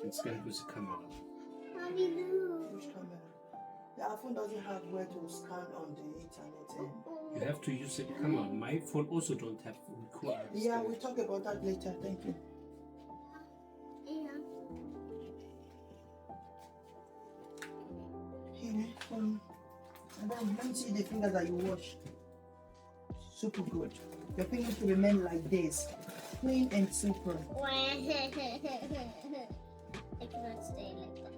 It's going to use the camera. Mommy, no. Which camera? The iPhone doesn't have where to scan on the internet. You have to use the camera. My phone also don't have recorder. Yeah, we'll talk about that later. Thank you. Yeah. Here, and then let me see the fingers that you wash. Super good. Your fingers should remain like this, clean and super. I cannot stay like that.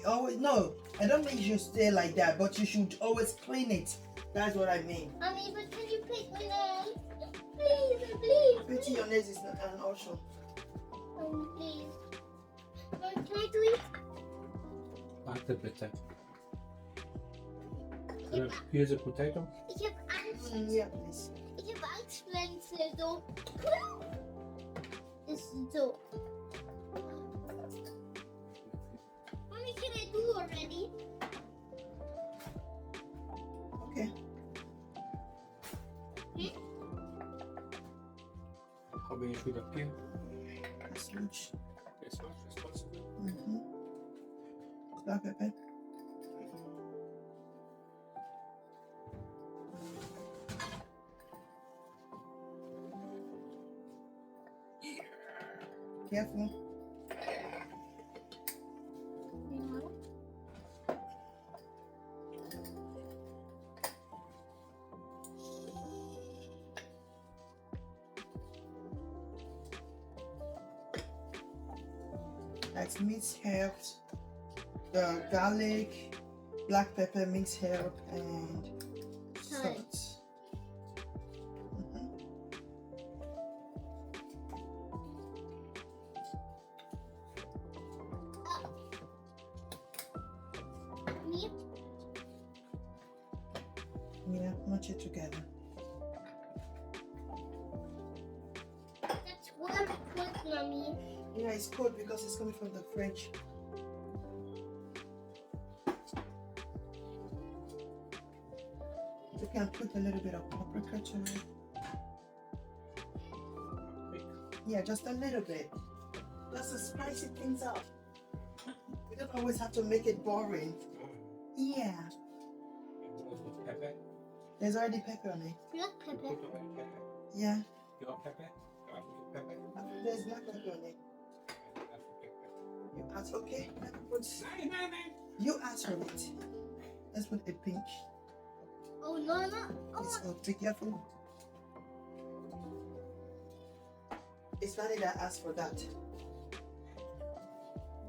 Always no, I don't mean you should stay like that, but you should always clean it. That's what I mean. Mommy, but can you pick my nails? Please, please. Pretty your nails is not an option. Mommy, please. Mommy, can I do it? Warte bitte. Here's a potato. Ich hab Angst. Yeah, please. Ich hab Angst, wenn es so ist so. Mommy, can I do already? Okay. How many should appear? As much. As much as possible. Black pepper. Careful. Yeah. That's minced herbs, the garlic, black pepper, minced herb, and salt. Meat. Yeah, much it together. That's one foot, Mommy. Yeah, it's cold because it's coming from the fridge. You can put a little bit of paprika to it. Yeah, just a little bit. Just to spice things up. We don't always have to make it boring. Yeah. Pepper. There's already pepper on it. Black pepper. Yeah. Your pepper. Pepper. There's black pepper on it. You ask, okay? You ask for it. Let's put a pinch. Oh, no, no. Let's Oh, go. Be careful. It's funny that I asked for that.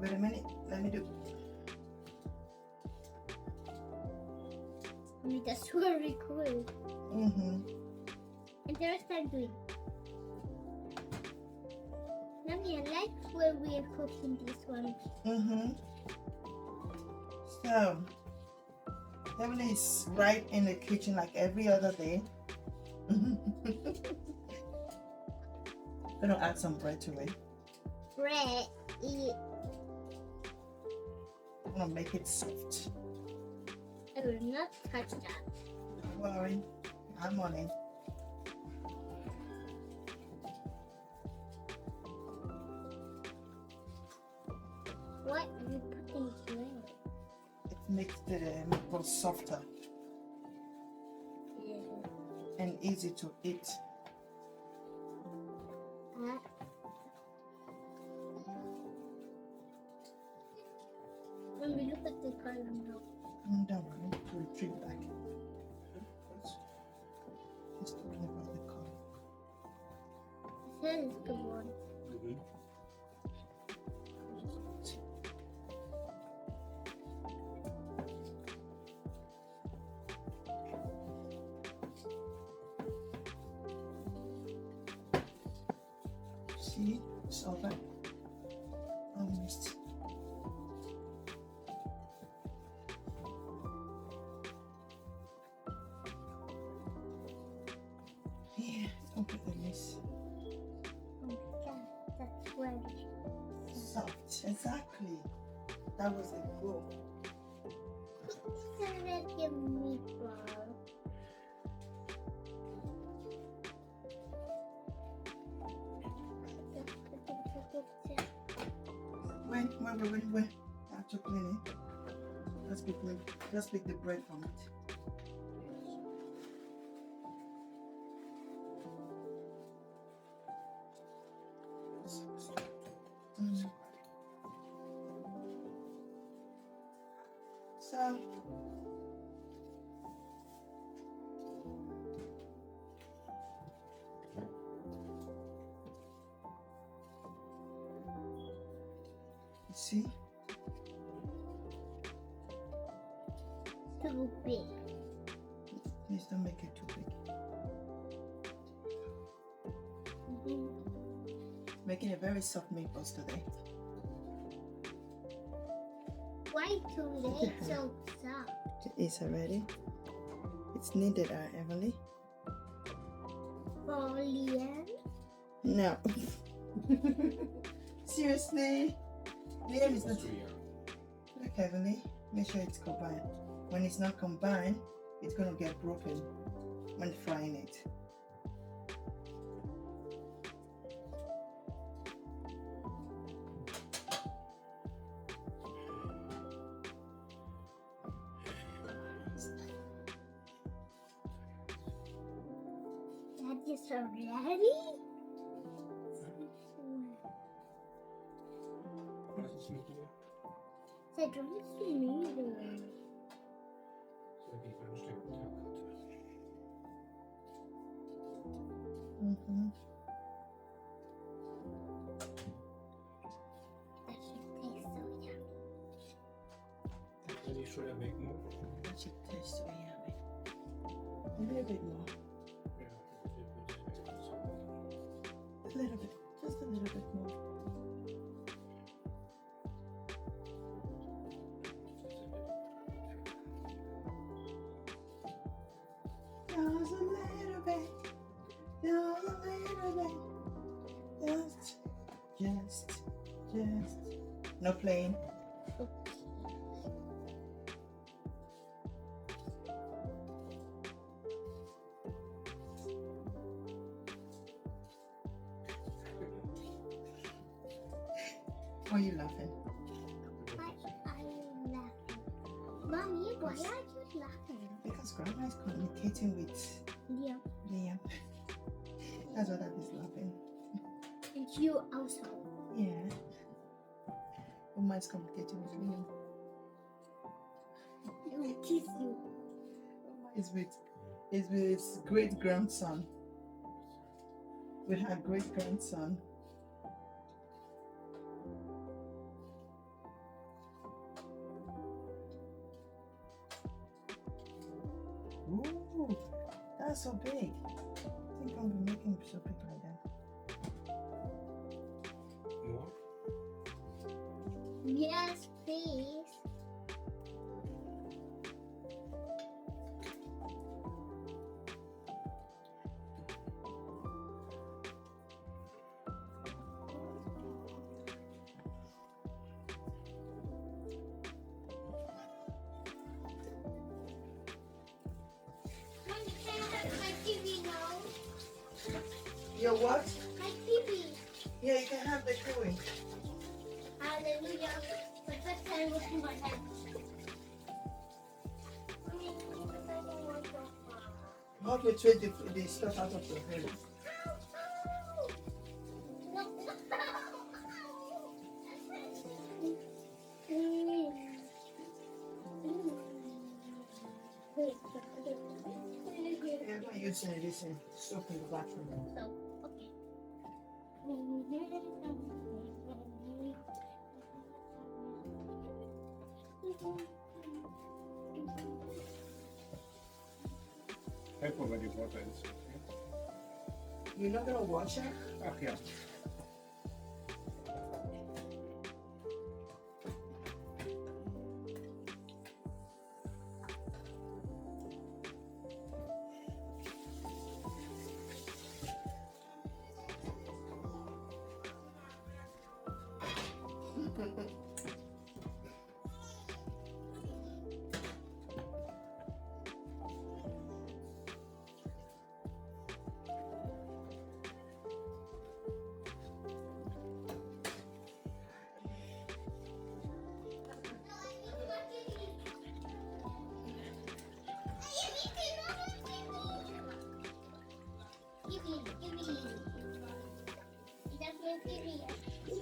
Wait a minute. Let me do. Mommy, that's very cool. And the rest I'm doing. Mommy, I like where we are cooking this one. So, Emily is right in the kitchen like every other day. Gonna add some bread to it. Bread. Eat. I'm gonna make it soft. I will not touch that. Don't worry, I'm on it. What are you putting bread? It makes the meatballs softer Yeah. and easy to eat. When we look at the color now. Don't worry, we'll treat back. Just talking about the color. This is the one. See, it's all right. Almost. Yeah, don't put the mess. Oh my god, that's very Soft, exactly. That was the goal. It's already a meatball. When? I have to clean it. Just pick the bread from it. So you see, Too big. please don't make it too big. Making a very soft meatballs today. Why today so soft? It is already. It's needed, Emily. For Liam? No. Seriously? Liam is not. Look heavily. Make sure it's combined. When it's not combined, it's gonna get broken when frying it. That is already? Was ist mit dir? Seit wann bist du müde? Seit ich einen anstrengenden Tag hatte. Mm-hmm. That should taste so yummy. Kann ich schon erwecken? That should taste so yummy. A little bit more. Ja, das wird so. A little bit. Just a little bit more. Just a little bit. Just a little bit. Just. No playing. Why are you laughing? Why are you laughing? Mommy, why are you laughing? Because Grandma is communicating with Liam. Liam. That's why Dad is laughing. And you also. Yeah. Oma is communicating with Liam. He will kiss you. Oma is with his great grandson. With her great grandson. Ooh, that's so big. I think I'm gonna make him so big like that. More? Yes, please. Mommy, can I have my TV now? Your what? My TV. Yeah, you can have the chewing. Hallelujah. The first time with my hand. Mommy, but I don't want to. How to trade the stuff out of your hair? No. Yeah, I'm not using this in soap in the bathroom. So, okay. Help over die Water ins. Okay? You're not gonna wash it? Ach ja.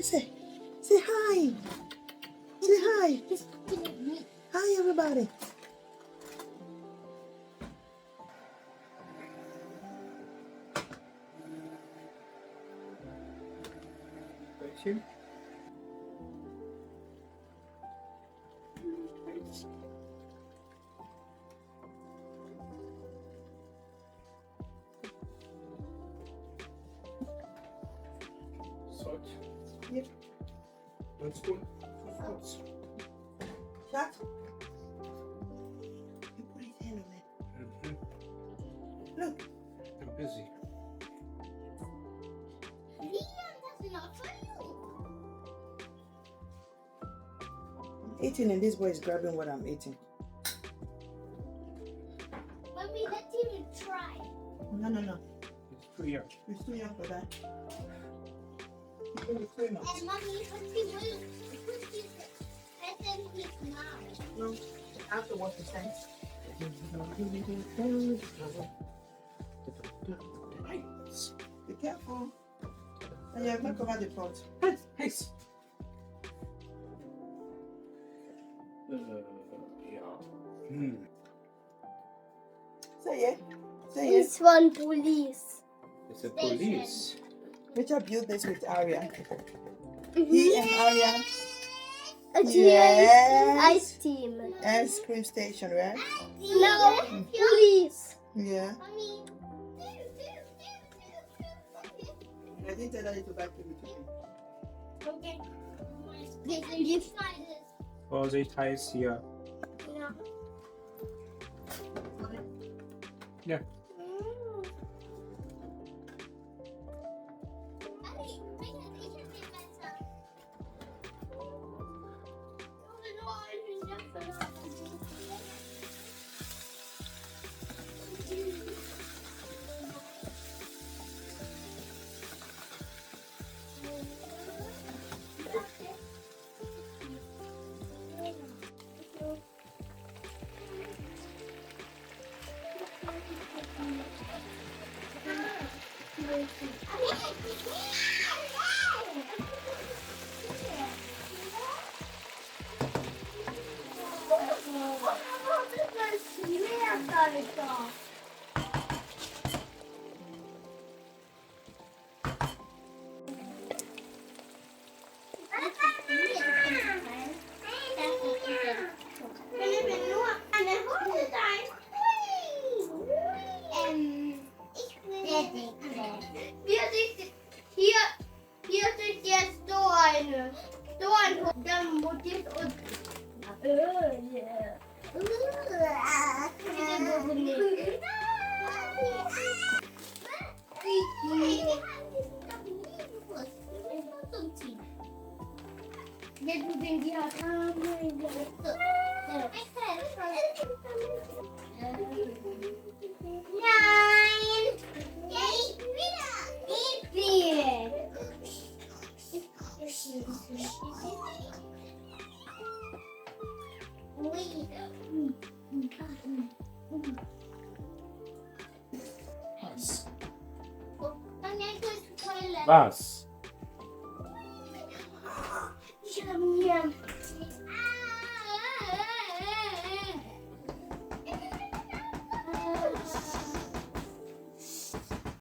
Say hi. Say hi. He's looking at me. Hi, everybody. Question? Salt. Yep. One spoon. 2 spoons. Shut. You put his hand on it. Look. I'm busy. Liam, that's not for you. I'm eating and this boy is grabbing what I'm eating. Mommy, let's even try. No. It's too young. You're too young for that. You're going to swim out. And Mommy, put his head in his mouth. No. I have to wash his hands. Be careful. And you have not covered the pot. Hey. Yeah. Say it. Say it. This one, police. It's a police. Richard built this with Aria. He and Aria. Yes. Ice team. Ice cream station, right? No, police. Yeah. Mommy. I didn't tell her to vacuum it today. Okay. This side is. Vorsicht, heiß hier. Yeah. Ja. Hier sind jetzt so ein Motiv und Nein! Ich will! Was?